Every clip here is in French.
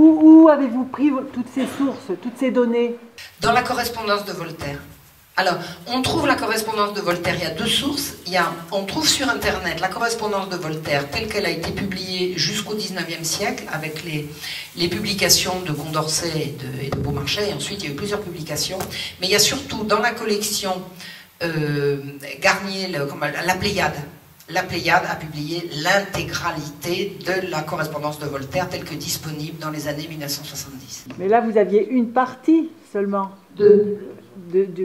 Où avez-vous pris toutes ces sources, toutes ces données? Dans la correspondance de Voltaire. Alors, on trouve la correspondance de Voltaire, il y a deux sources. On trouve sur Internet la correspondance de Voltaire telle qu'elle a été publiée jusqu'au 19e siècle, avec les publications de Condorcet et de Beaumarchais, et ensuite il y a eu plusieurs publications. Mais il y a surtout dans la collection Garnier, la Pléiade. La Pléiade a publié l'intégralité de la correspondance de Voltaire telle que disponible dans les années 1970. Mais là, vous aviez une partie seulement de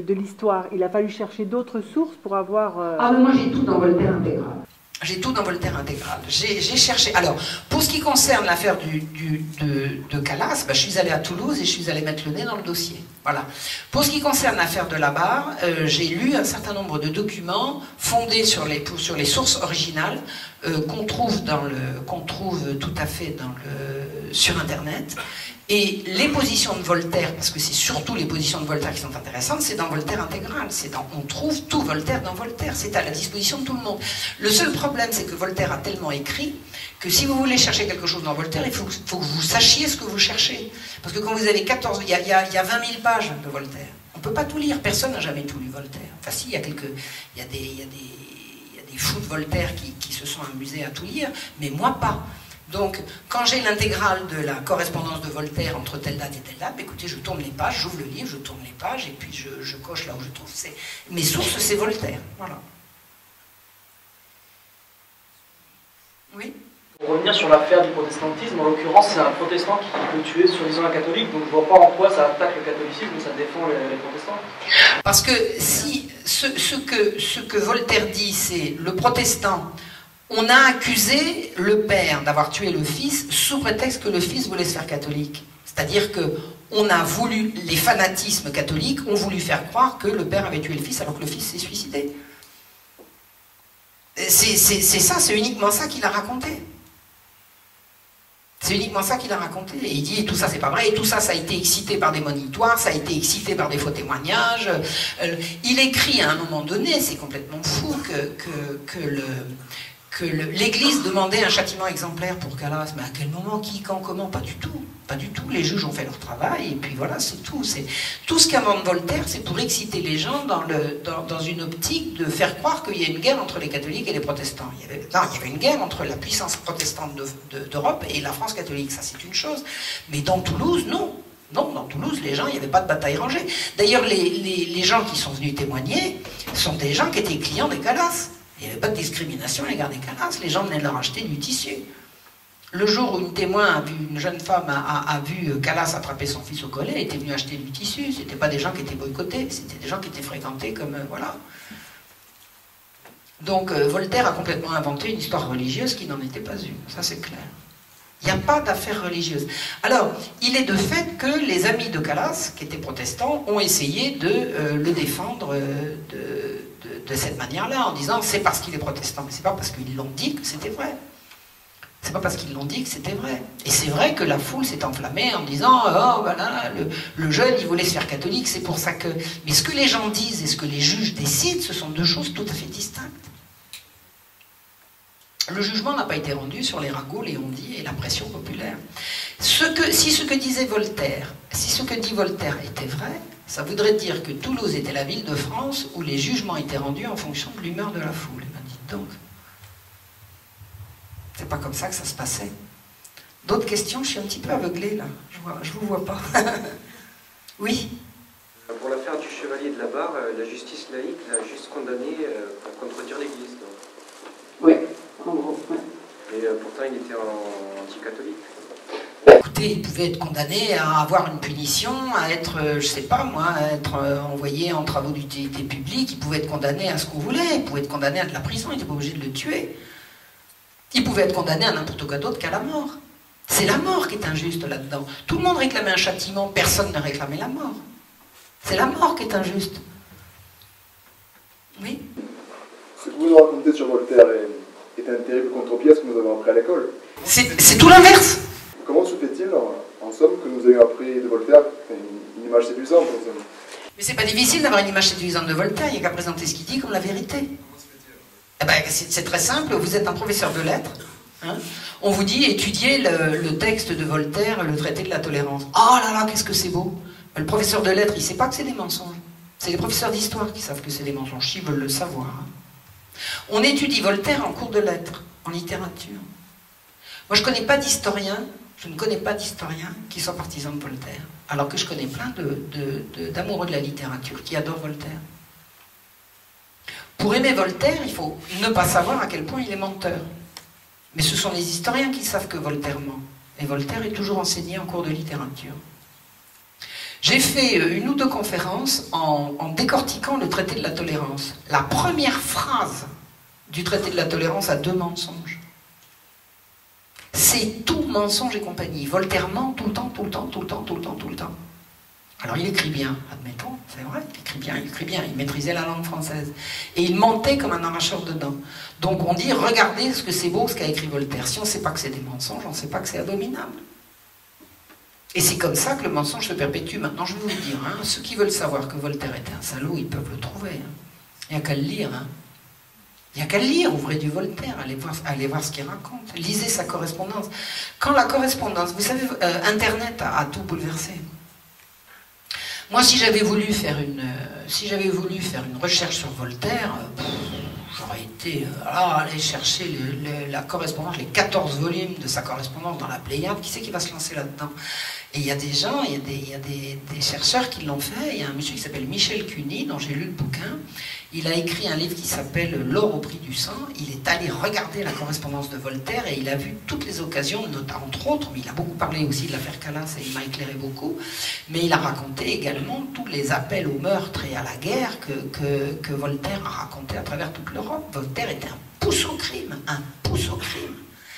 l'histoire. Il a fallu chercher d'autres sources pour avoir... Ah, mais moi j'ai tout dans Voltaire intégral. J'ai tout dans Voltaire intégral. J'ai cherché... Alors, pour ce qui concerne l'affaire de Calas, je suis allée à Toulouse et je suis allée mettre le nez dans le dossier. Voilà. Pour ce qui concerne l'affaire de la barre, j'ai lu un certain nombre de documents fondés sur les sources originales qu'on trouve tout à fait sur Internet. Et les positions de Voltaire, parce que c'est surtout les positions de Voltaire qui sont intéressantes, c'est dans Voltaire intégral. On trouve tout Voltaire dans Voltaire. C'est à la disposition de tout le monde. Le seul problème, c'est que Voltaire a tellement écrit que si vous voulez chercher quelque chose dans Voltaire, il faut que vous sachiez ce que vous cherchez. Parce que quand vous avez 14... Il y a 20 000 pages de Voltaire. On ne peut pas tout lire. Personne n'a jamais tout lu Voltaire. Enfin si, il y a des fous de Voltaire qui se sont amusés à tout lire, mais moi pas. Donc, quand j'ai l'intégrale de la correspondance de Voltaire entre telle date et telle date, écoutez, je tourne les pages, j'ouvre le livre, je tourne les pages, et puis je coche là où je trouve. Mes sources, c'est Voltaire. Voilà. Oui. Pour revenir sur l'affaire du protestantisme, en l'occurrence, c'est un protestant qui peut tuer soi-disant un catholique, donc je vois pas en quoi ça attaque le catholicisme ou ça défend les protestants. Parce que si ce que Voltaire dit, c'est le protestant... On a accusé le père d'avoir tué le fils sous prétexte que le fils voulait se faire catholique. C'est-à-dire que les fanatismes catholiques ont voulu faire croire que le père avait tué le fils alors que le fils s'est suicidé. C'est ça, c'est uniquement ça qu'il a raconté. C'est uniquement ça qu'il a raconté. Et il dit, et tout ça c'est pas vrai, et tout ça, ça a été excité par des monitoires, ça a été excité par des faux témoignages. Il écrit à un moment donné, c'est complètement fou, que l'Église demandait un châtiment exemplaire pour Calas. Mais à quel moment, qui, quand, comment? Pas du tout. Pas du tout. Les juges ont fait leur travail, et puis voilà, c'est tout. Tout ce qu'invente Voltaire, c'est pour exciter les gens dans une optique de faire croire qu'il y a une guerre entre les catholiques et les protestants. Il y avait une guerre entre la puissance protestante d'Europe et la France catholique. Ça, c'est une chose. Mais dans Toulouse, non. Non, dans Toulouse, les gens, il n'y avait pas de bataille rangée. D'ailleurs, les gens qui sont venus témoigner sont des gens qui étaient clients des Calas. Il n'y avait pas de discrimination à l'égard des Calas, les gens venaient leur acheter du tissu. Le jour où une jeune femme a vu Calas attraper son fils au collet, elle était venue acheter du tissu. Ce n'étaient pas des gens qui étaient boycottés, c'était des gens qui étaient fréquentés comme... voilà. Donc Voltaire a complètement inventé une histoire religieuse qui n'en était pas une, ça c'est clair. Il n'y a pas d'affaire religieuse. Alors, il est de fait que les amis de Calas, qui étaient protestants, ont essayé de le défendre de cette manière-là, en disant c'est parce qu'il est protestant, mais c'est pas parce qu'ils l'ont dit que c'était vrai. C'est pas parce qu'ils l'ont dit que c'était vrai. Et c'est vrai que la foule s'est enflammée en disant oh voilà, le jeune il voulait se faire catholique, c'est pour ça que... Mais ce que les gens disent et ce que les juges décident, ce sont deux choses tout à fait distinctes. Le jugement n'a pas été rendu sur les ragots, les on-dit et la pression populaire. Si ce que disait Voltaire, si ce que dit Voltaire était vrai, ça voudrait dire que Toulouse était la ville de France où les jugements étaient rendus en fonction de l'humeur de la foule. Ben dites donc, c'est pas comme ça que ça se passait. D'autres questions? Je suis un petit peu aveuglée là, je vous vois pas. Oui. Pour l'affaire du chevalier de la Barre, la justice laïque l'a juste condamné pour contredire l'Église. Oui. En gros, ouais. Et pourtant, il était anti-catholique. Écoutez, il pouvait être condamné à avoir une punition, à être, je sais pas moi, à être envoyé en travaux d'utilité publique, il pouvait être condamné à ce qu'on voulait, il pouvait être condamné à de la prison, il n'était pas obligé de le tuer. Il pouvait être condamné à n'importe quoi d'autre qu'à la mort. C'est la mort qui est injuste là-dedans. Tout le monde réclamait un châtiment, personne ne réclamait la mort. C'est la mort qui est injuste. Oui. Ce que vous nous racontez sur Voltaire est un terrible contre-pied à ce que nous avons appris à l'école. C'est tout l'inverse. Comment se fait-il, en somme, que nous ayons appris de Voltaire une image séduisante? Mais c'est pas difficile d'avoir une image séduisante de Voltaire, il n'y a qu'à présenter ce qu'il dit comme la vérité. Eh ben, c'est très simple, vous êtes un professeur de lettres, Hein? On vous dit étudiez le texte de Voltaire, le traité de la tolérance. Oh là là, qu'est-ce que c'est beau! Le professeur de lettres, il ne sait pas que c'est des mensonges. C'est les professeurs d'histoire qui savent que c'est des mensonges, ils veulent le savoir. Hein. On étudie Voltaire en cours de lettres, en littérature. Moi, je ne connais pas d'historien, qui soit partisan de Voltaire, alors que je connais plein d'amoureux de la littérature qui adorent Voltaire. Pour aimer Voltaire, il faut ne pas savoir à quel point il est menteur. Mais ce sont les historiens qui savent que Voltaire ment. Et Voltaire est toujours enseigné en cours de littérature. J'ai fait une ou deux conférences en décortiquant le traité de la tolérance. La première phrase du traité de la tolérance a 2 mensonges. C'est tout mensonge et compagnie. Voltaire ment tout le temps, tout le temps, tout le temps, tout le temps, tout le temps. Alors il écrit bien, admettons, c'est vrai, il écrit bien, il maîtrisait la langue française. Et il mentait comme un arracheur de dents. Donc on dit, regardez ce que c'est beau ce qu'a écrit Voltaire. Si on ne sait pas que c'est des mensonges, on ne sait pas que c'est abominable. Et c'est comme ça que le mensonge se perpétue. Maintenant, je vais vous le dire, hein, ceux qui veulent savoir que Voltaire était un salaud, ils peuvent le trouver. Hein. Il n'y a qu'à le lire. Hein. Il n'y a qu'à le lire, ouvrez du Voltaire, allez voir ce qu'il raconte. Lisez sa correspondance. Quand la correspondance, vous savez, Internet a tout bouleversé. Moi, si j'avais voulu faire une recherche sur Voltaire, j'aurais été aller chercher la correspondance, les 14 volumes de sa correspondance dans la Pléiade. Qui c'est qui va se lancer là-dedans? Et il y a des gens, il y a des chercheurs qui l'ont fait. Il y a un monsieur qui s'appelle Michel Cuny, dont j'ai lu le bouquin. Il a écrit un livre qui s'appelle L'or au prix du sang. Il est allé regarder la correspondance de Voltaire et il a vu toutes les occasions, notamment entre autres, mais il a beaucoup parlé aussi de l'affaire Calas et il m'a éclairé beaucoup, mais il a raconté également tous les appels au meurtre et à la guerre que Voltaire a raconté à travers toute l'Europe. Voltaire était un pouce au crime,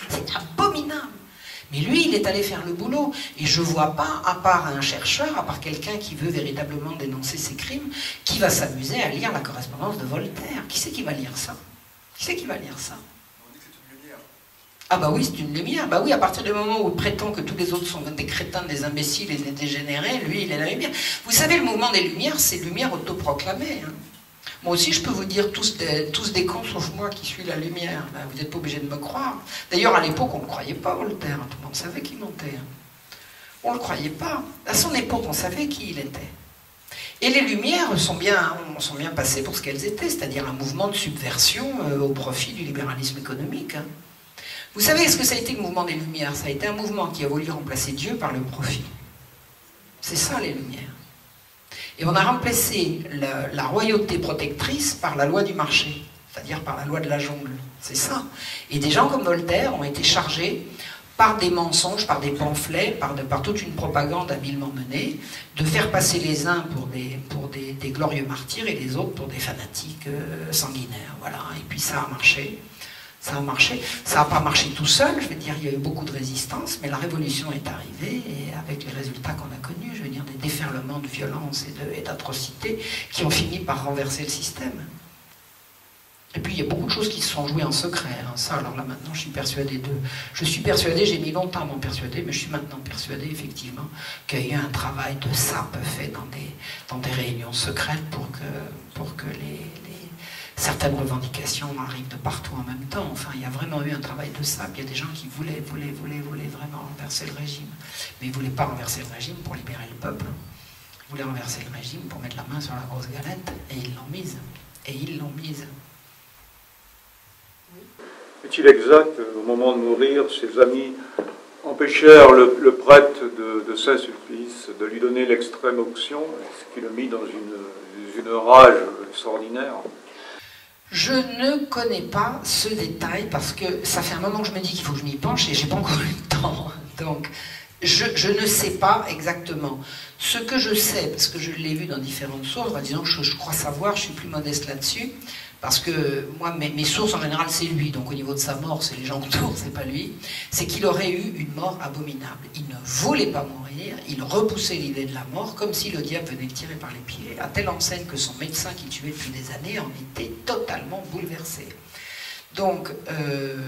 c'est abominable. Mais lui, il est allé faire le boulot. Et je ne vois pas, à part un chercheur, à part quelqu'un qui veut véritablement dénoncer ses crimes, qui va s'amuser à lire la correspondance de Voltaire. Qui c'est qui va lire ça? Qui c'est qui va lire ça? On dit que c'est une lumière. Ah bah oui, c'est une lumière. Bah oui, à partir du moment où il prétend que tous les autres sont des crétins, des imbéciles et des dégénérés, lui, il est la lumière. Vous savez, le mouvement des Lumières, c'est lumière autoproclamée. Hein. Moi aussi, je peux vous dire tous des cons, sauf moi qui suis la lumière. Ben, vous n'êtes pas obligé de me croire. D'ailleurs, à l'époque, on ne le croyait pas, Voltaire. Tout le monde savait qu'il mentait. On ne le croyait pas. À son époque, on savait qui il était. Et les Lumières sont bien passées pour ce qu'elles étaient, c'est-à-dire un mouvement de subversion au profit du libéralisme économique. Hein. Vous savez ce que ça a été le mouvement des Lumières? Ça a été un mouvement qui a voulu remplacer Dieu par le profit. C'est ça, les Lumières. Et on a remplacé la royauté protectrice par la loi du marché, c'est-à-dire par la loi de la jungle. C'est ça. Et des gens comme Voltaire ont été chargés par des mensonges, par des pamphlets, par toute une propagande habilement menée, de faire passer les uns pour des glorieux martyrs et les autres pour des fanatiques sanguinaires. Voilà. Et puis ça a marché. Ça a marché. Ça n'a pas marché tout seul, je veux dire, il y a eu beaucoup de résistance, mais la révolution est arrivée, et avec les résultats qu'on a connus, je veux dire, des déferlements de violence et d'atrocités qui ont fini par renverser le système. Et puis il y a beaucoup de choses qui se sont jouées en secret, hein. Ça, alors là maintenant je suis persuadé j'ai mis longtemps à m'en persuader, mais je suis maintenant persuadé effectivement qu'il y a eu un travail de sape fait dans des réunions secrètes pour que certaines revendications arrivent de partout en même temps. Enfin, il y a vraiment eu un travail de sape. Il y a des gens qui voulaient vraiment renverser le régime. Mais ils ne voulaient pas renverser le régime pour libérer le peuple. Ils voulaient renverser le régime pour mettre la main sur la grosse galette. Et ils l'ont mise. Et ils l'ont mise. Est-il exact, au moment de mourir, ses amis empêchèrent le prêtre de Saint-Sulpice de lui donner l'extrême onction, ce qui le mit dans une rage extraordinaire? Je ne connais pas ce détail parce que ça fait un moment que je me dis qu'il faut que je m'y penche et je n'ai pas encore eu le temps. Donc, je ne sais pas exactement. Ce que je sais, parce que je l'ai vu dans différentes sources, disons que je crois savoir, je suis plus modeste là-dessus, parce que moi, mes sources en général, c'est lui. Donc au niveau de sa mort, c'est les gens autour, c'est pas lui. C'est qu'il aurait eu une mort abominable. Il ne voulait pas mourir, il repoussait l'idée de la mort, comme si le diable venait le tirer par les pieds, à telle enseigne que son médecin qui tuait depuis des années en était totalement bouleversé. Donc,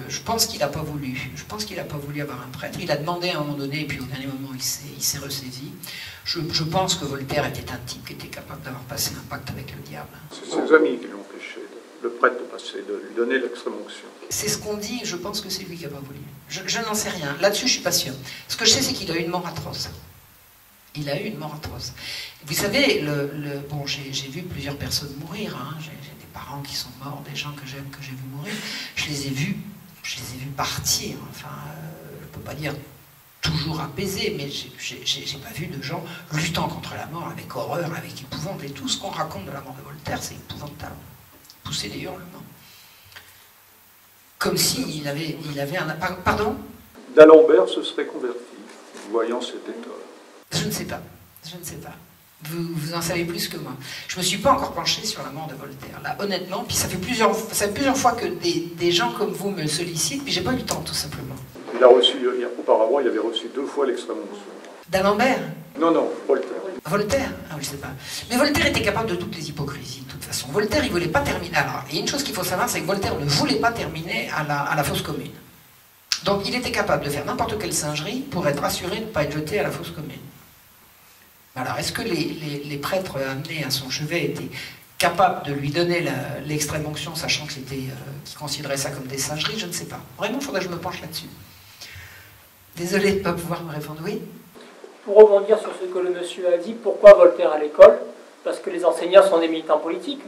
je pense qu'il n'a pas voulu. Je pense qu'il n'a pas voulu avoir un prêtre. Il a demandé à un moment donné, et puis au dernier moment, il s'est ressaisi. Je pense que Voltaire était un type qui était capable d'avoir passé un pacte avec le diable. C'est ses amis qui l'ont empêché le prêtre de passer, de lui donner l'extrême-onction. C'est ce qu'on dit, je pense que c'est lui qui n'a pas voulu. Je n'en sais rien. Là-dessus, je ne suis pas sûr. Ce que je sais, c'est qu'il a eu une mort atroce. Il a eu une mort atroce. Vous savez, bon, j'ai vu plusieurs personnes mourir. Hein. J'ai des parents qui sont morts, des gens que j'aime, que j'ai vu mourir. Je les ai vus partir. Enfin, je ne peux pas dire toujours apaisés, mais j'ai pas vu de gens luttant contre la mort avec horreur, avec épouvante. Et tout ce qu'on raconte de la mort de Voltaire, c'est épouvantable. Pousser des hurlements. Comme s'il avait un... Pardon? D'Alembert se serait converti, voyant cet état. Je ne sais pas. Je ne sais pas. Vous en savez plus que moi. Je ne me suis pas encore penché sur la mort de Voltaire. Là, honnêtement, puis ça fait plusieurs fois que des gens comme vous me sollicitent, puis j'ai pas eu le temps, tout simplement. Il a reçu, auparavant, il avait reçu 2 fois l'extrême-onction. D'Alembert? Non, Voltaire. Voltaire? Ah oui, je sais pas. Mais Voltaire était capable de toutes les hypocrisies, de toute façon. Voltaire, il voulait pas terminer. Alors, il y a une chose qu'il faut savoir, c'est que Voltaire ne voulait pas terminer à la fosse commune. Donc, il était capable de faire n'importe quelle singerie pour être assuré de ne pas être jeté à la fosse commune. Alors, est-ce que les prêtres amenés à son chevet étaient capables de lui donner l'extrême-onction, sachant qu'ils considéraient ça comme des singeries? Je ne sais pas. Vraiment, il faudrait que je me penche là-dessus. Désolé de ne pas pouvoir me répondre. Oui? Pour rebondir sur ce que le monsieur a dit, pourquoi Voltaire à l'école? Parce que les enseignants sont des militants politiques.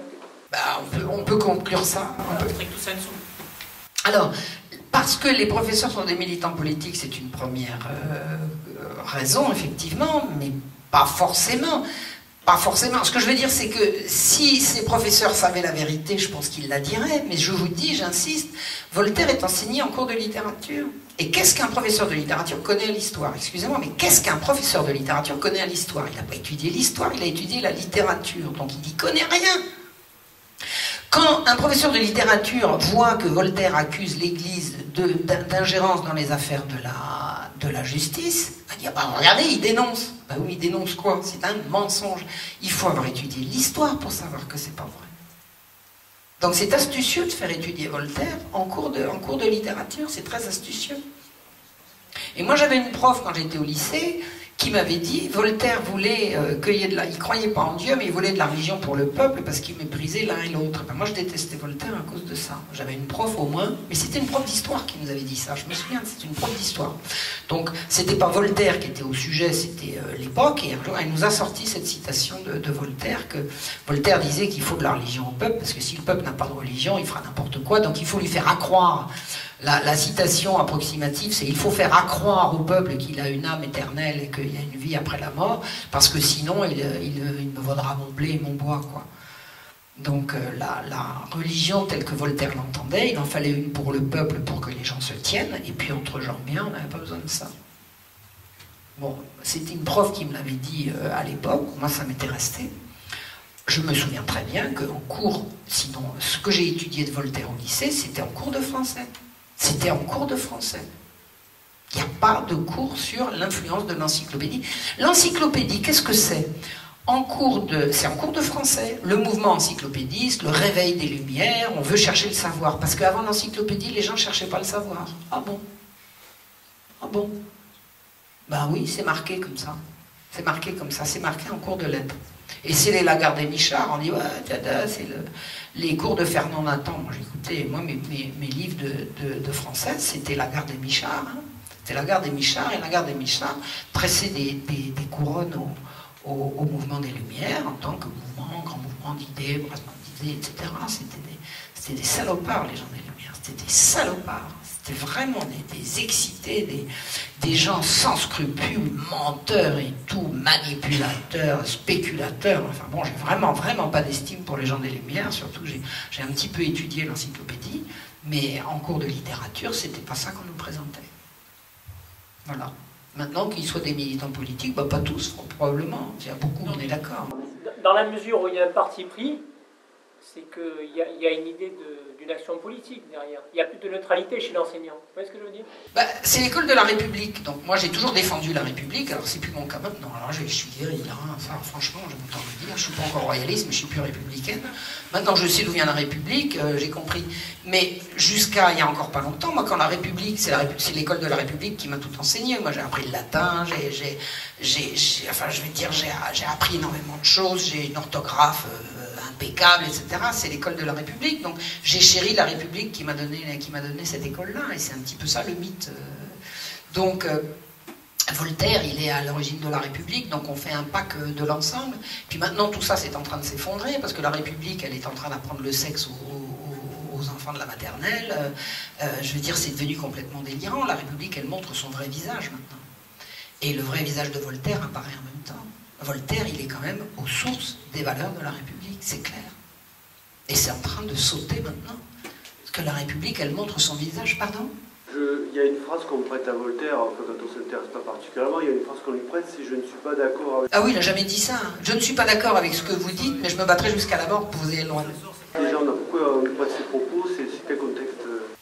Bah, on peut conclure ça. Alors, parce que les professeurs sont des militants politiques, c'est une première raison, effectivement, mais pas forcément. Pas forcément. Ce que je veux dire, c'est que si ces professeurs savaient la vérité, je pense qu'ils la diraient, mais je vous dis, j'insiste, Voltaire est enseigné en cours de littérature. Et qu'est-ce qu'un professeur de littérature connaît à l'histoire? Excusez-moi, mais qu'est-ce qu'un professeur de littérature connaît à l'histoire? Il n'a pas étudié l'histoire, il a étudié la littérature, donc il n'y connaît rien. Quand un professeur de littérature voit que Voltaire accuse l'Église d'ingérence dans les affaires de la justice, il dit, ah bah, regardez, il dénonce. Bah oui, il dénonce quoi? C'est un mensonge. Il faut avoir étudié l'histoire pour savoir que c'est pas vrai. Donc c'est astucieux de faire étudier Voltaire en cours de littérature, c'est très astucieux. Et moi j'avais une prof quand j'étais au lycée qui m'avait dit, Voltaire voulait il croyait pas en Dieu, mais il voulait de la religion pour le peuple parce qu'il méprisait l'un et l'autre. Ben, moi je détestais Voltaire à cause de ça. J'avais une prof au moins, mais c'était une prof d'histoire qui nous avait dit ça, je me souviens, c'était une prof d'histoire. Donc c'était pas Voltaire qui était au sujet, c'était l'époque, et un jour elle nous a sorti cette citation de Voltaire, que Voltaire disait qu'il faut de la religion au peuple, parce que si le peuple n'a pas de religion, il fera n'importe quoi, donc il faut lui faire accroire. La citation approximative, c'est « il faut faire accroire au peuple qu'il a une âme éternelle et qu'il y a une vie après la mort, parce que sinon il me vaudra mon blé et mon bois. » quoi. Donc la religion telle que Voltaire l'entendait, il en fallait une pour le peuple pour que les gens se tiennent, et puis entre gens bien, on n'avait pas besoin de ça. Bon, c'était une prof qui me l'avait dit à l'époque, moi ça m'était resté. Je me souviens très bien qu'en cours, sinon ce que j'ai étudié de Voltaire au lycée, c'était en cours de français. C'était en cours de français. Il n'y a pas de cours sur l'influence de l'encyclopédie. L'encyclopédie, qu'est-ce que c'est? C'est en cours de français. Le mouvement encyclopédiste, le réveil des Lumières, on veut chercher le savoir. Parce qu'avant l'encyclopédie, les gens ne cherchaient pas le savoir. Ah bon? Ah bon? Ben oui, c'est marqué comme ça. C'est marqué comme ça, c'est marqué en cours de lettres. Et c'est les Lagarde et Michard, on dit, ouais, c'est les cours de Fernand Nathan. Moi, j'écoutais, mes livres de français, c'était Lagarde et Michard. Hein. C'était Lagarde et Michard, et Lagarde et Michard tressaient des couronnes au mouvement des Lumières, en tant que mouvement, grand mouvement d'idées, brassement d'idées, etc. C'était des salopards, les gens des Lumières. C'était des salopards. C'était vraiment des excités, des gens sans scrupules, menteurs et tout, manipulateurs, spéculateurs. Enfin bon, j'ai vraiment pas d'estime pour les gens des Lumières, surtout que j'ai un petit peu étudié l'encyclopédie, mais en cours de littérature, c'était pas ça qu'on nous présentait. Voilà. Maintenant qu'ils soient des militants politiques, bah pas tous, probablement. Il y a beaucoup, on est d'accord. Dans la mesure où il y a un parti pris, c'est qu'il y a une idée d'une action politique derrière. Il n'y a plus de neutralité chez l'enseignant. Vous voyez ce que je veux dire? Bah, c'est l'école de la République. Donc moi j'ai toujours défendu la République, alors c'est plus mon cas maintenant. Alors je suis guéri, hein. Ça, franchement, j'ai autant de dire, je ne suis pas encore royaliste, mais je suis plus républicaine. Maintenant je sais d'où vient la République, j'ai compris. Mais jusqu'à il y a encore pas longtemps, moi quand la République, c'est l'école de la République qui m'a tout enseigné. Moi j'ai appris le latin, j'ai appris énormément de choses, j'ai une orthographe impeccable, etc. C'est l'école de la République. Donc j'ai chéri la République qui m'a donné cette école-là. Et c'est un petit peu ça le mythe. Donc Voltaire, il est à l'origine de la République, donc on fait un pack de l'ensemble. Puis maintenant, tout ça, c'est en train de s'effondrer, parce que la République, elle est en train d'apprendre le sexe aux enfants de la maternelle. Je veux dire, c'est devenu complètement délirant. La République, elle montre son vrai visage maintenant. Et le vrai visage de Voltaire apparaît en même temps. Voltaire, il est quand même aux sources des valeurs de la République, c'est clair. Et c'est en train de sauter maintenant. Parce que la République, elle montre son visage, pardon ? Il y a une phrase qu'on prête à Voltaire, enfin, quand on ne s'intéresse pas particulièrement, il y a une phrase qu'on lui prête, c'est « je ne suis pas d'accord avec... » Ah oui, il n'a jamais dit ça. Je ne suis pas d'accord avec ce que vous dites, mais je me battrai jusqu'à la mort pour vous ayez le droit. Déjà, pourquoi on lui prête ces propos, c'est quel contexte?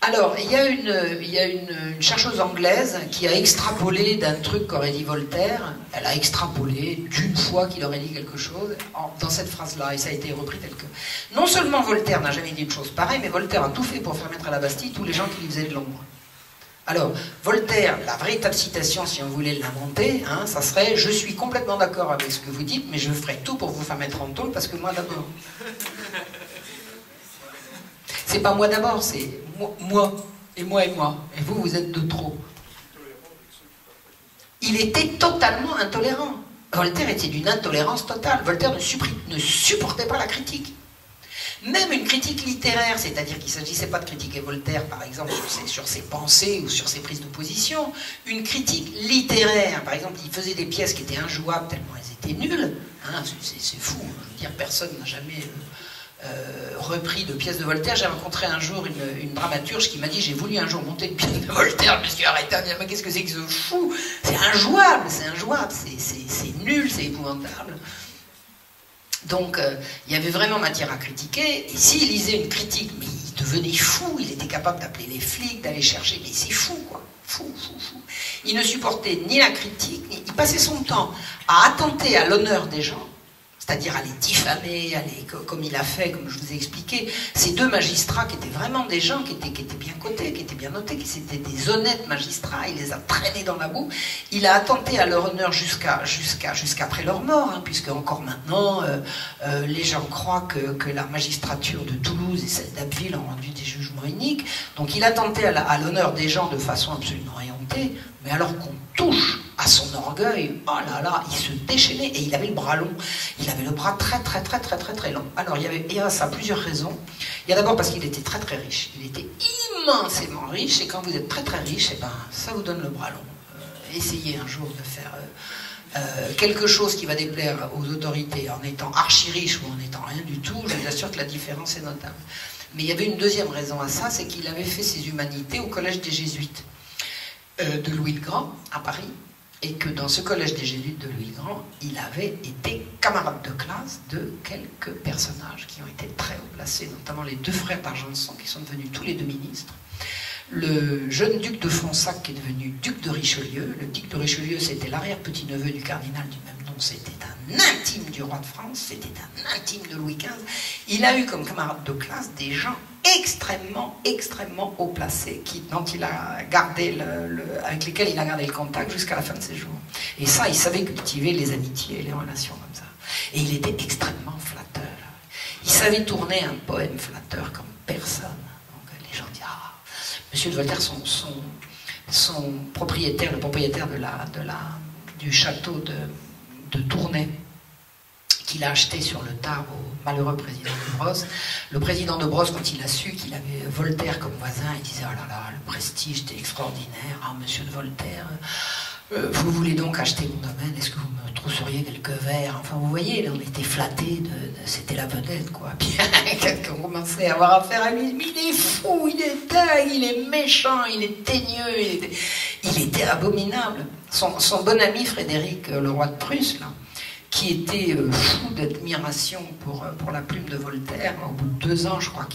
Alors, il y a une chercheuse anglaise qui a extrapolé d'un truc qu'aurait dit Voltaire, elle a extrapolé d'une fois qu'il aurait dit quelque chose dans cette phrase-là, et ça a été repris tel que... Non seulement Voltaire n'a jamais dit une chose pareille, mais Voltaire a tout fait pour faire mettre à la Bastille tous les gens qui lui faisaient de l'ombre. Alors, Voltaire, la véritable citation, si on voulait l'inventer, hein, ça serait « Je suis complètement d'accord avec ce que vous dites, mais je ferai tout pour vous faire mettre en tôle, parce que moi d'abord... » C'est pas moi d'abord, c'est moi, et moi, et moi. Et vous, vous êtes de trop. Il était totalement intolérant. Voltaire était d'une intolérance totale. Voltaire ne supportait pas la critique. Même une critique littéraire, c'est-à-dire qu'il ne s'agissait pas de critiquer Voltaire, par exemple, sur ses pensées ou sur ses prises de position. Une critique littéraire, par exemple, il faisait des pièces qui étaient injouables tellement elles étaient nulles. Hein, c'est fou, je veux dire, personne n'a jamais... repris de pièces de Voltaire. J'ai rencontré un jour une dramaturge qui m'a dit « J'ai voulu un jour monter une pièce de Voltaire. » Je me suis dit « Arrête, mais qu'est-ce que c'est que ce fou? C'est injouable, c'est nul, c'est épouvantable. » Donc, il y avait vraiment matière à critiquer. Et s'il lisait une critique, mais il devenait fou. Il était capable d'appeler les flics, d'aller chercher. Mais c'est fou, quoi. Fou. Il ne supportait ni la critique, ni... Il passait son temps à attenter à l'honneur des gens, c'est-à-dire à les diffamer, comme il a fait, comme je vous ai expliqué, ces deux magistrats qui étaient vraiment des gens qui étaient bien cotés, qui étaient bien notés, qui étaient des honnêtes magistrats, il les a traînés dans la boue, il a attenté à leur honneur jusqu'après leur mort, hein, puisque encore maintenant, les gens croient que la magistrature de Toulouse et celle d'Abbeville ont rendu des jugements uniques, donc il a tenté à l'honneur des gens de façon absolument éhontée, mais alors qu'on touche à son orgueil, oh là là, il se déchaînait, et il avait le bras long, il avait le bras très long. Alors il y a ça plusieurs raisons. Il y a d'abord parce qu'il était très riche, il était immensément riche, et quand vous êtes très riche, eh ben, ça vous donne le bras long. Essayez un jour de faire quelque chose qui va déplaire aux autorités en étant archi riche ou en étant rien du tout, je vous assure que la différence est notable. Mais il y avait une deuxième raison à ça, c'est qu'il avait fait ses humanités au collège des Jésuites de Louis le Grand, à Paris, et que dans ce collège des Jésuites de Louis le Grand, il avait été camarade de classe de quelques personnages qui ont été très haut placés, notamment les deux frères d'Argenson, qui sont devenus tous les deux ministres. Le jeune duc de Fronsac, qui est devenu duc de Richelieu. Le duc de Richelieu, c'était l'arrière-petit-neveu du cardinal du même nom, c'était un intime du roi de France, c'était un intime de Louis XV. Il a eu comme camarade de classe des gens extrêmement haut placés, dont il a gardé avec lesquels il a gardé le contact jusqu'à la fin de ses jours. Et ça, il savait cultiver les amitiés et les relations comme ça. Et il était extrêmement flatteur. Il savait tourner un poème flatteur comme personne. Donc les gens disent « Ah, Monsieur de Voltaire, son propriétaire, le propriétaire du château de Tournai, qu'il a acheté sur le tard au malheureux président de Brosse. Le président de Brosse, quand il a su qu'il avait Voltaire comme voisin, il disait « Oh là là, le prestige était extraordinaire. Ah, monsieur de Voltaire, vous voulez donc acheter mon domaine? Est-ce que vous me trousseriez quelques vers? » Enfin, vous voyez, là, on était flattés, c'était la vedette, quoi. Puis, quand on commençait à avoir affaire à lui, mais il est fou, il est dingue, il est méchant, il est teigneux, il était abominable. Son bon ami Frédéric, le roi de Prusse, là, qui était fou d'admiration pour la plume de Voltaire. Au bout de 2 ans, je crois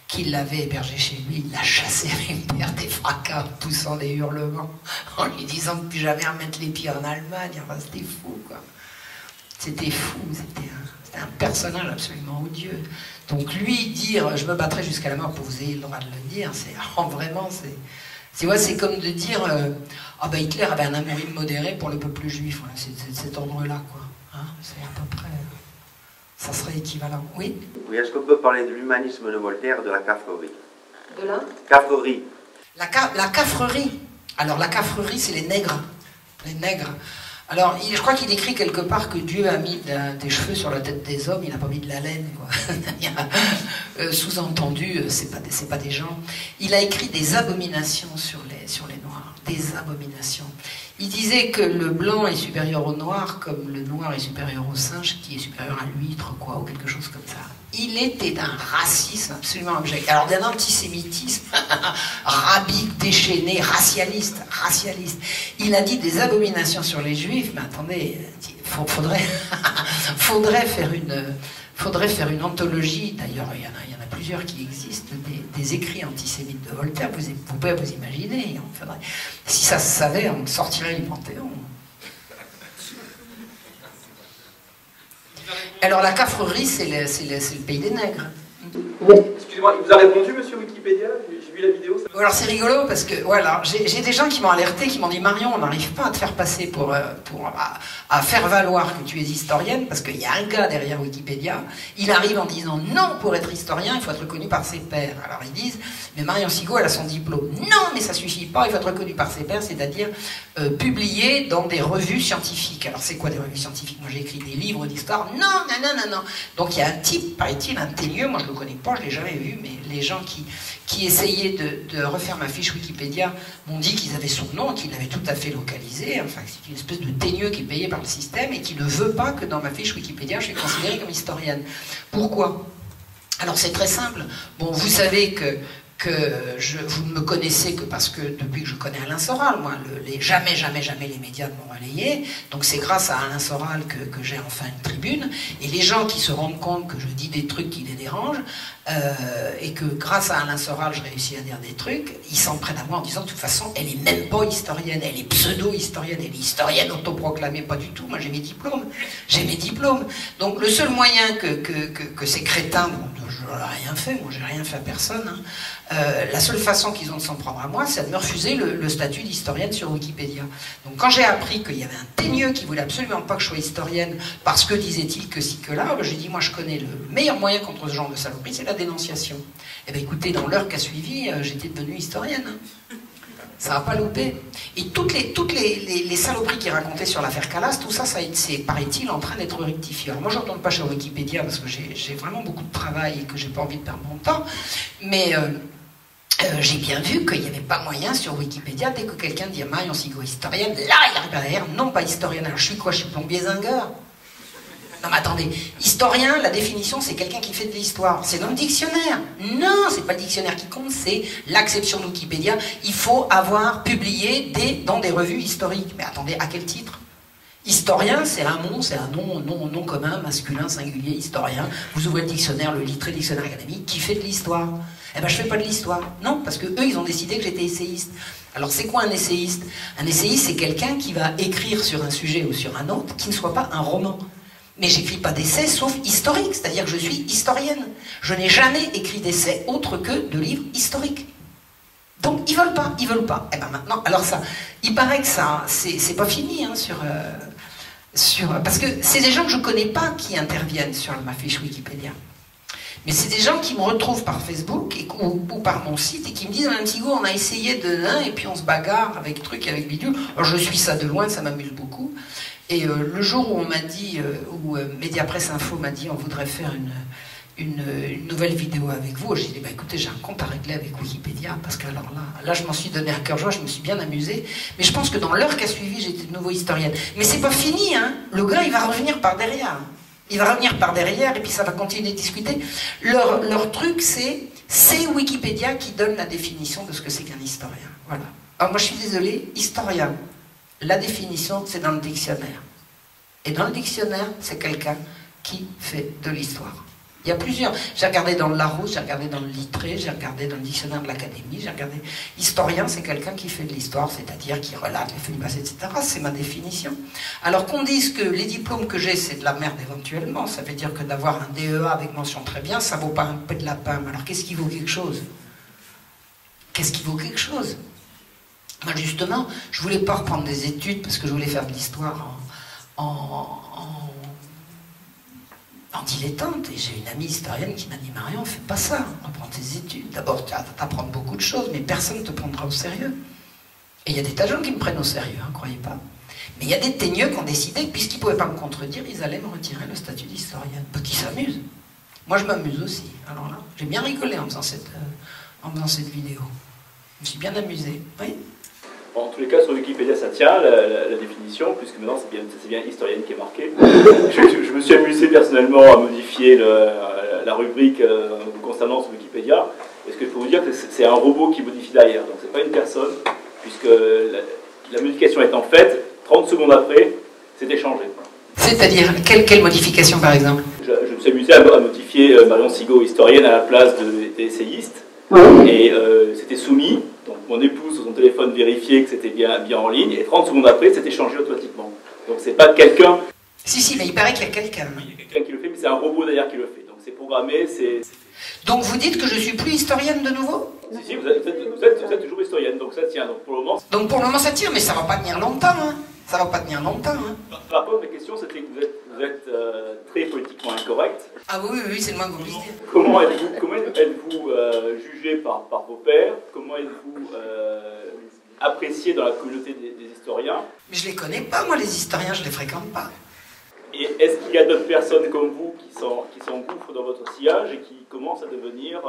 qu'il l'avait hébergé chez lui, il l'a chassé avec des fracas, poussant des hurlements, en lui disant de plus jamais remettre les pieds en Allemagne. Enfin, c'était fou, quoi. C'était fou, c'était un personnage absolument odieux. Donc lui, dire « je me battrai jusqu'à la mort pour que vous ayez le droit de le dire », c'est comme de dire ah ben Hitler avait un amour immodéré pour le peuple juif. Voilà, c'est cet ordre-là, quoi. Hein, c'est à peu près... Ça serait équivalent, oui. Oui, est-ce qu'on peut parler de l'humanisme de Voltaire et de la cafrerie? De la Cafrerie. La cafrerie. Alors la cafrerie, c'est les nègres. Les nègres. Alors, je crois qu'il écrit quelque part que Dieu a mis des cheveux sur la tête des hommes, il n'a pas mis de la laine, quoi. Sous-entendu, c'est pas des gens. Il a écrit des abominations sur les noirs, des abominations. Il disait que le blanc est supérieur au noir, comme le noir est supérieur au singe, qui est supérieur à l'huître, quoi, ou quelque chose comme ça. Il était d'un racisme absolument abject. Alors d'un antisémitisme rabique, déchaîné, racialiste. Il a dit des abominations sur les juifs, mais attendez, faudrait faire une anthologie, d'ailleurs il y en a plusieurs qui existent, des écrits antisémites de Voltaire, vous pouvez vous imaginer, si ça se savait, on sortirait les Panthéons. Alors la cafrerie, c'est le pays des nègres. Excusez-moi, il vous a répondu, monsieur Wikipédia? J'ai vu la vidéo. Alors c'est rigolo parce que voilà, j'ai des gens qui m'ont alerté, qui m'ont dit Marion, on n'arrive pas à te faire passer à faire valoir que tu es historienne, parce qu'il y a un gars derrière Wikipédia, il arrive en disant non, pour être historien, il faut être reconnu par ses pairs. Alors ils disent, mais Marion Sigaud, elle a son diplôme. Non, mais ça suffit pas, il faut être reconnu par ses pairs, c'est-à-dire publié dans des revues scientifiques. Alors c'est quoi des revues scientifiques? Moi j'ai écrit des livres d'histoire. Non. Donc il y a un type, paraît-il, un teigneux, moi je le connais pas, je l'ai jamais vu, mais les gens qui essayaient de refaire ma fiche Wikipédia m'ont dit qu'ils avaient son nom, qu'ils l'avaient tout à fait localisé, enfin c'est une espèce de teigneux qui est payé par le système et qui ne veut pas que dans ma fiche Wikipédia je sois considérée comme historienne. Pourquoi? Alors c'est très simple. Bon, vous savez que vous ne me connaissez que parce que depuis que je connais Alain Soral, moi, jamais les médias ne m'ont relayé, donc c'est grâce à Alain Soral que j'ai enfin une tribune, et les gens qui se rendent compte que je dis des trucs qui les dérangent, et que grâce à Alain Soral je réussis à dire des trucs, ils s'en prennent à moi en disant de toute façon elle est même pas historienne, elle est pseudo-historienne, elle est historienne autoproclamée, pas du tout, moi j'ai mes diplômes, donc le seul moyen que ces crétins, bon, je n'ai rien fait, moi j'ai rien fait à personne, hein, la seule façon qu'ils ont de s'en prendre à moi, c'est de me refuser le statut d'historienne sur Wikipédia. Donc quand j'ai appris qu'il y avait un teigneux qui voulait absolument pas que je sois historienne, parce que disait-il que si que là, j'ai dit moi je connais le meilleur moyen contre ce genre de saloperie, c'est la dénonciation. Eh bien écoutez, dans l'heure qui a suivi, j'étais devenue historienne. Ça n'a pas loupé. Et toutes les saloperies qu'il racontait sur l'affaire Calas, tout ça, c'est, paraît-il, en train d'être rectifié. Alors moi, je ne retourne pas chez Wikipédia parce que j'ai vraiment beaucoup de travail et que j'ai pas envie de perdre mon temps. Mais j'ai bien vu qu'il n'y avait pas moyen sur Wikipédia, dès que quelqu'un dit Marion Sigaud historienne, là, il arrive derrière, non pas historienne. Alors je suis quoi? Je suis plombier zingueur. Non mais attendez, historien, la définition c'est quelqu'un qui fait de l'histoire. C'est dans le dictionnaire. Non, c'est pas le dictionnaire qui compte, c'est l'acception de Wikipédia. Il faut avoir publié dans des revues historiques. Mais attendez, à quel titre? Historien, c'est un nom commun, masculin, singulier, historien. Vous ouvrez le dictionnaire, le littré dictionnaire académique, qui fait de l'histoire? Eh ben je fais pas de l'histoire. Non, parce que eux, ils ont décidé que j'étais essayiste. Alors c'est quoi un essayiste? Un essayiste, c'est quelqu'un qui va écrire sur un sujet ou sur un autre qui ne soit pas un roman. Mais j'écris pas d'essais sauf historiques, c'est-à-dire que je suis historienne. Je n'ai jamais écrit d'essais autre que de livres historiques. Donc ils veulent pas. Et ben maintenant, alors ça, il paraît que ça, c'est pas fini hein, parce que c'est des gens que je connais pas qui interviennent sur ma fiche Wikipédia. Mais c'est des gens qui me retrouvent par Facebook ou par mon site et qui me disent Madame Sigaud, on a essayé et puis on se bagarre avec truc, avec bidule. Alors je suis ça de loin, ça m'amuse beaucoup. Et le jour où on m'a dit, où Mediapresse Info m'a dit on voudrait faire une nouvelle vidéo avec vous, j'ai dit bah, écoutez, j'ai un compte à régler avec Wikipédia, parce que alors là je m'en suis donné à cœur joie, je me suis bien amusée, mais je pense que dans l'heure qui a suivi, j'étais de nouveau historienne. Mais c'est pas fini, hein. Le gars il va revenir par derrière. Il va revenir par derrière et puis ça va continuer de discuter. Leur truc c'est Wikipédia qui donne la définition de ce que c'est qu'un historien. Voilà. Alors moi je suis désolée, historien. La définition, c'est dans le dictionnaire. Et dans le dictionnaire, c'est quelqu'un qui fait de l'histoire. Il y a plusieurs. J'ai regardé dans le Larousse, j'ai regardé dans le Littré, j'ai regardé dans le dictionnaire de l'Académie, j'ai regardé... Historien, c'est quelqu'un qui fait de l'histoire, c'est-à-dire qui relate les faits du passé, etc. C'est ma définition. Alors qu'on dise que les diplômes que j'ai, c'est de la merde éventuellement, ça veut dire que d'avoir un DEA avec mention très bien, ça vaut pas un peu de la pomme. Alors qu'est-ce qui vaut quelque chose? Qu'est-ce qui vaut quelque chose? Moi, justement, je voulais pas reprendre des études parce que je voulais faire de l'histoire en dilettante. Et j'ai une amie historienne qui m'a dit, Marion, fais pas ça, reprends tes études. D'abord, tu vas t'apprendre beaucoup de choses, mais personne ne te prendra au sérieux. Et il y a des tas de gens qui me prennent au sérieux, hein, croyez pas. Mais il y a des teigneux qui ont décidé que, puisqu'ils ne pouvaient pas me contredire, ils allaient me retirer le statut d'historienne. Bah, qui s'amusent. Moi, je m'amuse aussi. Alors là, j'ai bien rigolé en faisant cette vidéo. Je me suis bien amusé. Oui. Bon, en tous les cas, sur Wikipédia, ça tient, la définition, puisque maintenant, c'est bien historienne qui est marquée. Je me suis amusé personnellement à modifier la rubrique concernant sur Wikipédia. Est-ce que je peux vous dire que c'est un robot qui modifie derrière, donc c'est pas une personne, puisque la modification étant faite, 30 secondes après, c'était changé. C'est-à-dire, quelle modification par exemple? Je me suis amusé à modifier Marion Sigaud, historienne, à la place des essayistes. Et c'était soumis, donc mon épouse sur son téléphone vérifiait que c'était bien en ligne, et 30 secondes après, c'était changé automatiquement. Donc c'est pas quelqu'un... Si, mais il paraît qu'il y a quelqu'un. Il y a quelqu'un qui le fait, mais c'est un robot derrière qui le fait. Donc c'est programmé, c'est... Donc vous dites que je suis plus historienne de nouveau? Si, vous êtes toujours historienne, donc ça tient. Donc pour le moment, ça tient, mais ça va pas tenir longtemps, hein. Ça va pas tenir longtemps, hein. Par contre, ma question, c'était que vous êtes très politiquement incorrect. Ah oui, c'est le moins qu'on puisse dire. Comment êtes-vous jugé par vos pairs? Comment êtes-vous apprécié dans la communauté des historiens? Mais je les connais pas, moi, les historiens, je les fréquente pas. Et est-ce qu'il y a d'autres personnes comme vous qui s'engouffrent dans votre sillage et qui commencent à devenir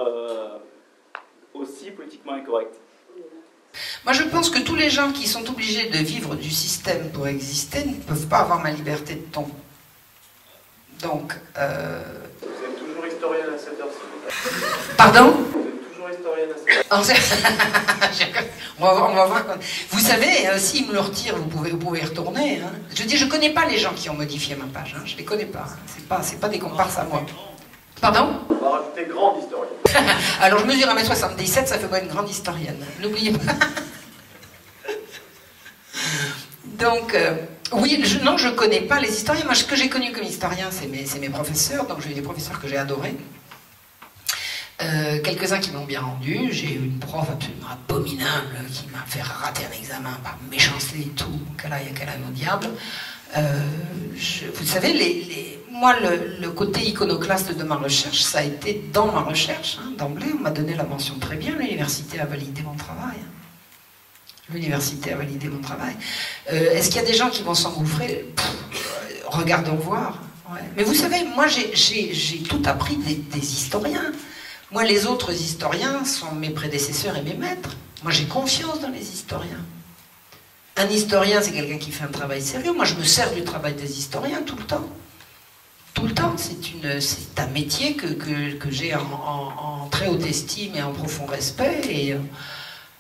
aussi politiquement incorrects? Moi, je pense que tous les gens qui sont obligés de vivre du système pour exister ne peuvent pas avoir ma liberté de ton. Donc... Vous êtes toujours historienne à cette heure-ci. Pardon? Vous êtes toujours historienne à cette heure-ci. On va voir. Vous savez, s'ils me le retirent, vous pouvez y retourner. Hein. Je dis, je ne connais pas les gens qui ont modifié ma page. Hein. Je ne les connais pas. C'est pas des comparses à moi. Pardon? On va rajouter grande historienne. Alors je mesure 1m77, ça fait moi une grande historienne. N'oubliez pas. Donc, oui, non, je ne connais pas les historiens. Moi, ce que j'ai connu comme historien, c'est mes professeurs. Donc, j'ai eu des professeurs que j'ai adorés. Quelques-uns qui m'ont bien rendu. J'ai eu une prof absolument abominable qui m'a fait rater un examen par méchanceté et tout. Qu'elle aille au diable. Vous savez, moi, le côté iconoclaste de ma recherche, ça a été dans ma recherche. Hein, d'emblée, on m'a donné la mention très bien. L'université a validé mon travail. L'université a validé mon travail. Est-ce qu'il y a des gens qui vont s'engouffrer? Regardons voir. Ouais. Mais vous savez, moi, j'ai tout appris des historiens. Moi, les autres historiens sont mes prédécesseurs et mes maîtres. Moi, j'ai confiance dans les historiens. Un historien, c'est quelqu'un qui fait un travail sérieux. Moi, je me sers du travail des historiens tout le temps. Tout le temps. C'est un métier que j'ai en très haute estime et en profond respect. Et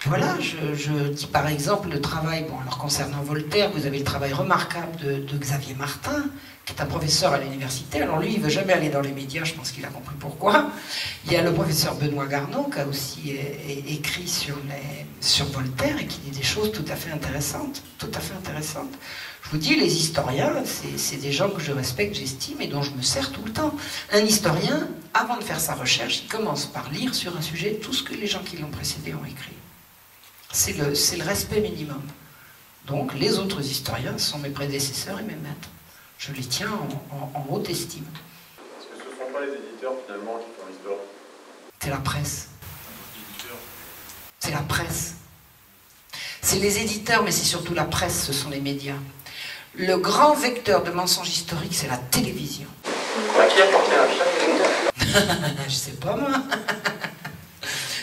voilà, je dis par exemple le travail, bon, alors concernant Voltaire, vous avez le travail remarquable de Xavier Martin, qui est un professeur à l'université. Alors lui, il ne veut jamais aller dans les médias, je pense qu'il a compris pourquoi. Il y a le professeur Benoît Garneau, qui a aussi écrit sur Voltaire et qui dit des choses tout à fait intéressantes. Tout à fait intéressantes. Je vous dis, les historiens, c'est des gens que je respecte, j'estime et dont je me sers tout le temps. Un historien, avant de faire sa recherche, il commence par lire sur un sujet tout ce que les gens qui l'ont précédé ont écrit. C'est le respect minimum. Donc, les autres historiens sont mes prédécesseurs et mes maîtres. Je les tiens en haute estime. Est-ce que ce ne sont pas les éditeurs, finalement, qui font l'histoire? C'est la presse. C'est la presse. C'est les éditeurs, mais c'est surtout la presse, ce sont les médias. Le grand vecteur de mensonge historique, c'est la télévision. Qui a porté un chat? Je sais pas, moi.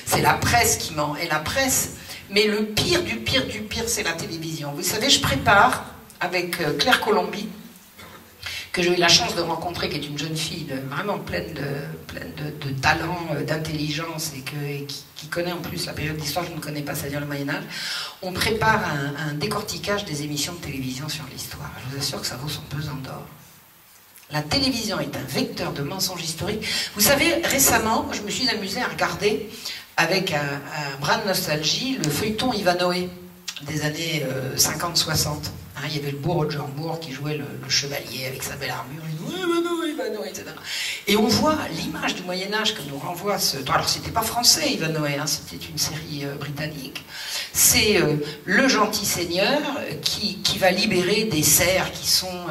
C'est la presse qui ment. Et la presse... Mais le pire du pire du pire, c'est la télévision. Vous savez, je prépare avec Claire Colombi, que j'ai eu la chance de rencontrer, qui est une jeune fille vraiment pleine de talent, d'intelligence, et qui connaît en plus la période d'histoire que je ne connais pas, c'est-à-dire le Moyen-Âge. On prépare un décortiquage des émissions de télévision sur l'histoire. Je vous assure que ça vaut son pesant d'or. La télévision est un vecteur de mensonge historique. Vous savez, récemment, je me suis amusée à regarder avec un brin de nostalgie le feuilleton Ivanhoé des années 50-60. Hein, il y avait le beau Roger Moore qui jouait le chevalier avec sa belle armure, Ivanhoé, etc. Et on voit l'image du Moyen-Âge que nous renvoie ce... Alors c'était pas français Ivanhoé, hein, c'était une série britannique. C'est le gentil seigneur qui va libérer des serfs qui sont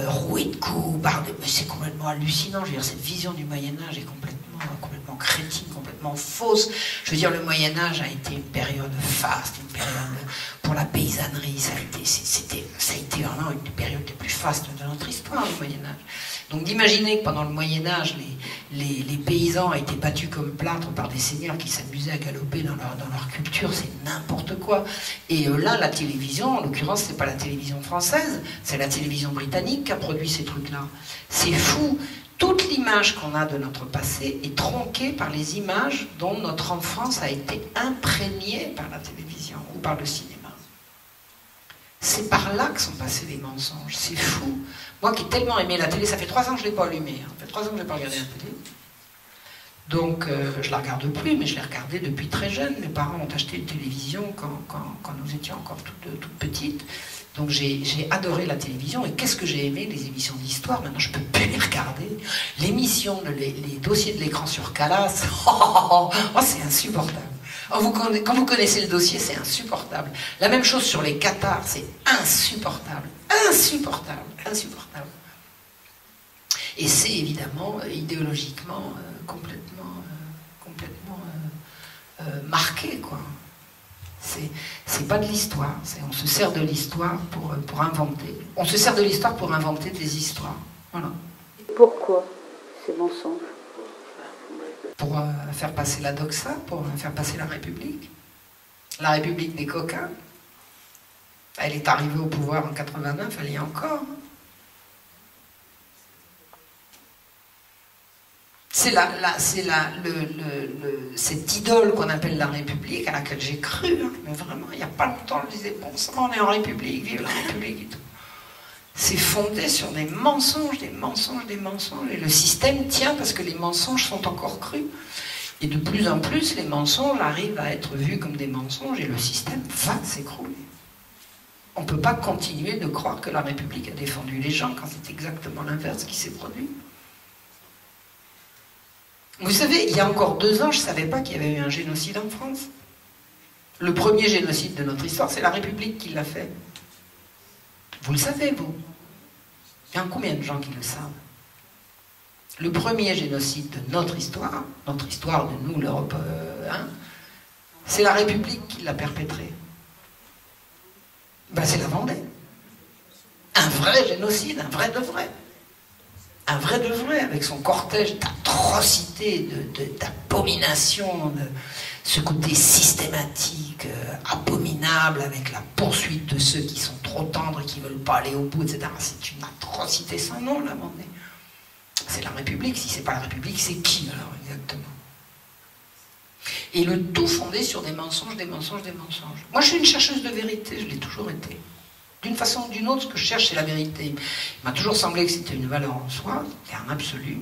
roués de coups, bardés. Mais c'est complètement hallucinant, je veux dire, cette vision du Moyen-Âge est complètement crétine, complètement fausse. Je veux dire, le Moyen-Âge a été une période faste, une période pour la paysannerie, ça a été vraiment une des périodes les plus fastes de notre histoire, le Moyen-Âge. Donc d'imaginer que pendant le Moyen-Âge, les paysans étaient battus comme plâtre par des seigneurs qui s'amusaient à galoper dans leur culture, c'est n'importe quoi. Et là, la télévision, en l'occurrence, c'est pas la télévision française, c'est la télévision britannique qui a produit ces trucs-là. C'est fou. Toute l'image qu'on a de notre passé est tronquée par les images dont notre enfance a été imprégnée par la télévision ou par le cinéma. C'est par là que sont passés les mensonges, c'est fou. Moi qui ai tellement aimé la télé, ça fait 3 ans que je ne l'ai pas allumée, hein. Ça fait 3 ans que je n'ai pas regardé la télé. Donc je ne la regarde plus, mais je l'ai regardée depuis très jeune. Mes parents ont acheté une télévision quand nous étions encore toutes petites. Donc j'ai adoré la télévision. Et qu'est-ce que j'ai aimé, les émissions d'histoire. Maintenant je ne peux plus les regarder. L'émission, les dossiers de l'écran sur Calas, c'est insupportable. Quand vous connaissez le dossier, c'est insupportable. La même chose sur les Qatars, c'est insupportable. Insupportable. Et c'est évidemment idéologiquement complètement marqué, quoi. C'est pas de l'histoire. On se sert de l'histoire pour inventer. On se sert de l'histoire pour inventer des histoires. Voilà. Pourquoi ces mensonges? Pour faire passer la doxa, pour faire passer la République. La République des coquins. Elle est arrivée au pouvoir en 89, elle y est encore. C'est cette idole qu'on appelle la République, à laquelle j'ai cru, hein, mais vraiment, il n'y a pas longtemps, je disais, bon, ça va, on est en République, vive la République et tout. C'est fondé sur des mensonges, et le système tient parce que les mensonges sont encore crus. Et de plus en plus, les mensonges arrivent à être vus comme des mensonges, et le système va s'écrouler. On ne peut pas continuer de croire que la République a défendu les gens quand c'est exactement l'inverse qui s'est produit. Vous savez, il y a encore 2 ans, je ne savais pas qu'il y avait eu un génocide en France. Le premier génocide de notre histoire, c'est la République qui l'a fait. Vous le savez, vous? Il y a combien de gens qui le savent? Le premier génocide de notre histoire de nous, l'Europe, c'est la République qui l'a perpétré. Ben, c'est la Vendée. Un vrai génocide, un vrai de vrai. Un vrai de vrai, avec son cortège d'atrocités, d'abominations, de ce côté systématique, abominable, avec la poursuite de ceux qui sont trop tendres et qui ne veulent pas aller au bout, etc. C'est une atrocité sans nom, la Vendée. C'est la République. Si c'est pas la République, c'est qui alors exactement? Et le tout fondé sur des mensonges. Moi, je suis une chercheuse de vérité, je l'ai toujours été. D'une façon ou d'une autre, ce que je cherche, c'est la vérité. Il m'a toujours semblé que c'était une valeur en soi, c'est un absolu.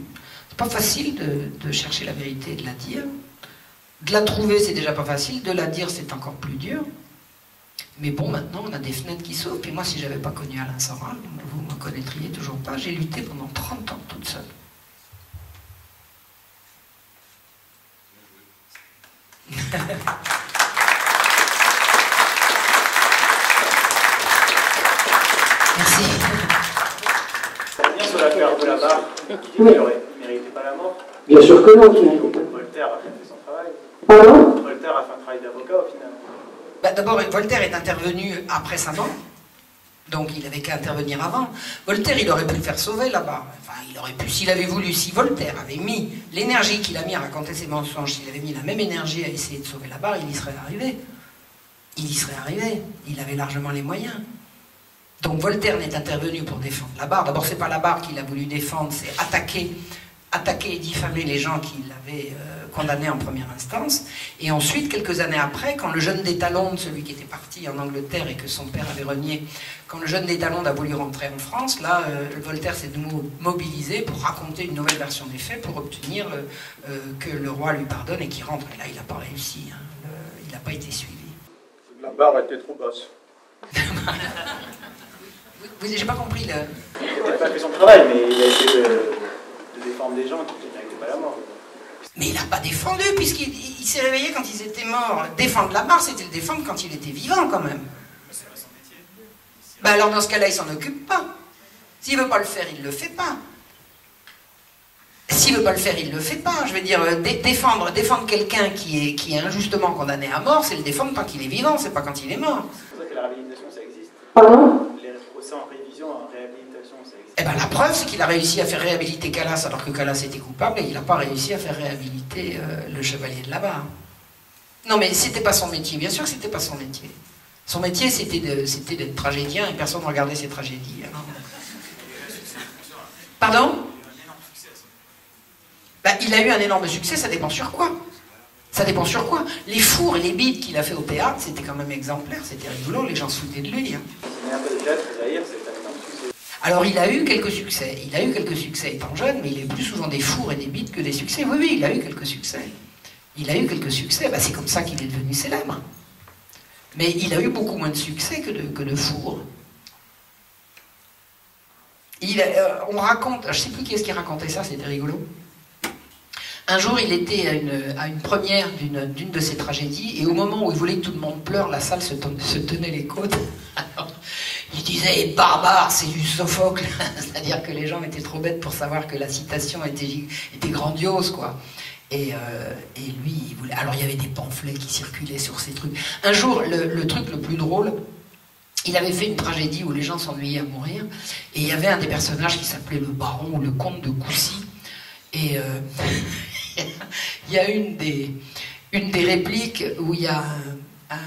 C'est pas facile de chercher la vérité et de la dire. De la trouver, c'est déjà pas facile. De la dire, c'est encore plus dur. Mais bon, maintenant, on a des fenêtres qui s'ouvrent. Puis moi, si j'avais pas connu Alain Soral, vous me connaîtriez toujours pas. J'ai lutté pendant 30 ans toute seule. Merci. Bien sur l'affaire de la barre, qui dit qu'il ne méritait pas la mort. Bien sûr que non, qui méritait pas. Voltaire a fait son travail. Pardon? Voltaire a fait un travail d'avocat au final. Bah, d'abord, Voltaire est intervenu après sa mort. Donc il n'avait qu'à intervenir avant. Voltaire, il aurait pu le faire sauver là-bas. Enfin, il aurait pu, s'il avait voulu. Si Voltaire avait mis l'énergie qu'il a mis à raconter ses mensonges, s'il avait mis la même énergie à essayer de sauver la barre, il y serait arrivé. Il y serait arrivé. Il avait largement les moyens. Donc Voltaire n'est intervenu pour défendre la barre. D'abord, c'est pas la barre qu'il a voulu défendre, c'est attaquer et diffamer les gens qui l'avaient condamné en première instance. Et ensuite, quelques années après, quand le jeune d'Étalonde, celui qui était parti en Angleterre et que son père avait renié, quand le jeune d'Étalonde a voulu rentrer en France, là, Voltaire s'est mobilisé pour raconter une nouvelle version des faits, pour obtenir que le roi lui pardonne et qu'il rentre. Et là, il n'a pas réussi, hein. Il n'a pas été suivi. La barre était trop basse. J'ai pas compris le... Il n'a peut-être pas fait son travail, mais il a essayé de défendre des gens qui n'étaient pas la mort. Mais il n'a pas défendu, puisqu'il s'est réveillé quand ils étaient morts. Défendre la barre, c'était le défendre quand il était vivant, quand même. Ben alors, dans ce cas-là, il s'en occupe pas. S'il veut pas le faire, il le fait pas. S'il veut pas le faire, il le fait pas. Je veux dire, défendre quelqu'un qui est injustement condamné à mort, c'est le défendre tant qu'il est vivant, c'est pas quand il est mort. C'est pour ça que la réhabilitation, ça existe. Pardon? Les procès en révision, en réhabilitation, ça existe. Eh ben, la preuve, c'est qu'il a réussi à faire réhabiliter Calas alors que Calas était coupable et il n'a pas réussi à faire réhabiliter le chevalier de la barre. Non, mais c'était pas son métier. Bien sûr que c'était pas son métier. Son métier, c'était d'être tragédien et personne ne regardait ses tragédies. Alors... Pardon? Ben, il a eu un énorme succès, ça dépend sur quoi? Ça dépend sur quoi? Les fours et les bides qu'il a fait au théâtre, c'était quand même exemplaire, c'était rigolo, les gens se foutaient de lui. Hein. C'est un peu de théâtre, Zahir, c'est un énorme succès. Alors il a eu quelques succès. Il a eu quelques succès étant jeune, mais il a eu plus souvent des fours et des bides que des succès. Oui, oui, il a eu quelques succès. Il a eu quelques succès, ben, c'est comme ça qu'il est devenu célèbre. Mais il a eu beaucoup moins de succès que de fours. On raconte, je ne sais plus qui est-ce qui racontait ça, c'était rigolo. Un jour, il était à une première d'une de ses tragédies, et au moment où il voulait que tout le monde pleure, la salle se tenait les côtes. Alors, il disait « barbare, c'est du Sophocle », c'est-à-dire que les gens étaient trop bêtes pour savoir que la citation était grandiose, quoi. Et lui, il voulait... Alors, il y avait des pamphlets qui circulaient sur ces trucs. Un jour, le truc le plus drôle, il avait fait une tragédie où les gens s'ennuyaient à mourir, et il y avait un des personnages qui s'appelait le baron ou le comte de Coucy, et... il y a une des répliques où il y a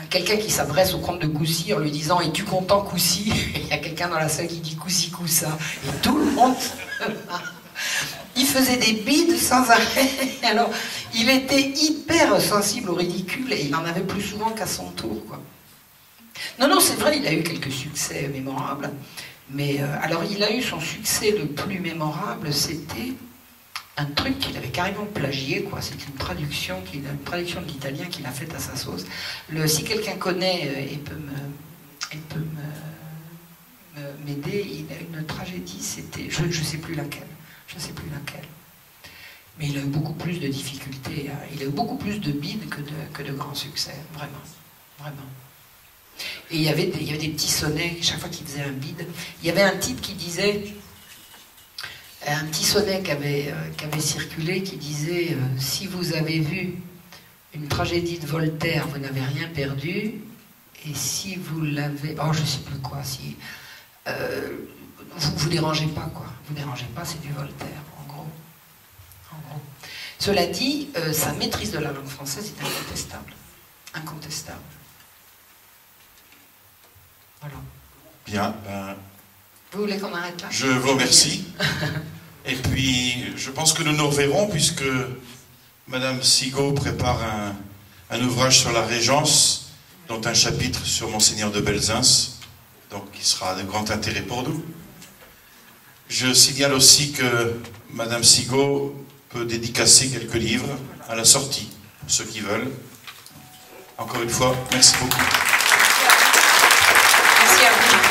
quelqu'un qui s'adresse au comte de Coucy en lui disant « Es-tu content, Coucy ?» Et il y a quelqu'un dans la salle qui dit « Coucy, Coussa ». Et tout le monde... Il faisait des bides sans arrêt. Alors, il était hyper sensible au ridicule et il en avait plus souvent qu'à son tour, quoi. Non, non, c'est vrai, il a eu quelques succès mémorables. Mais alors, il a eu son succès le plus mémorable, c'était... un truc qu'il avait carrément plagié, quoi. C'est une traduction de l'italien qu'il a faite à sa sauce. Si quelqu'un connaît et peut m'aider, il a une tragédie, c'était... Je ne sais plus laquelle. Je ne sais plus laquelle. Mais il a eu beaucoup plus de difficultés. Il a eu beaucoup plus de bides que de grands succès. Vraiment. Vraiment. Et il y avait des petits sonnets, chaque fois qu'il faisait un bide. Il y avait un type qui disait... Un petit sonnet qui avait circulé qui disait si vous avez vu une tragédie de Voltaire, vous n'avez rien perdu. Et si vous l'avez... Oh, je ne sais plus quoi. Si, vous dérangez pas, quoi. Vous dérangez pas, c'est du Voltaire, en gros. Cela dit, sa maîtrise de la langue française est incontestable. Incontestable. Voilà. Bien, ben... Vous voulez qu'on arrête là? Je vous remercie. Et puis, je pense que nous nous reverrons puisque Madame Sigaud prépare un ouvrage sur la Régence, dont un chapitre sur Monseigneur de Belzins, donc qui sera de grand intérêt pour nous. Je signale aussi que Madame Sigaud peut dédicacer quelques livres à la sortie, pour ceux qui veulent. Encore une fois, merci beaucoup. Merci à vous.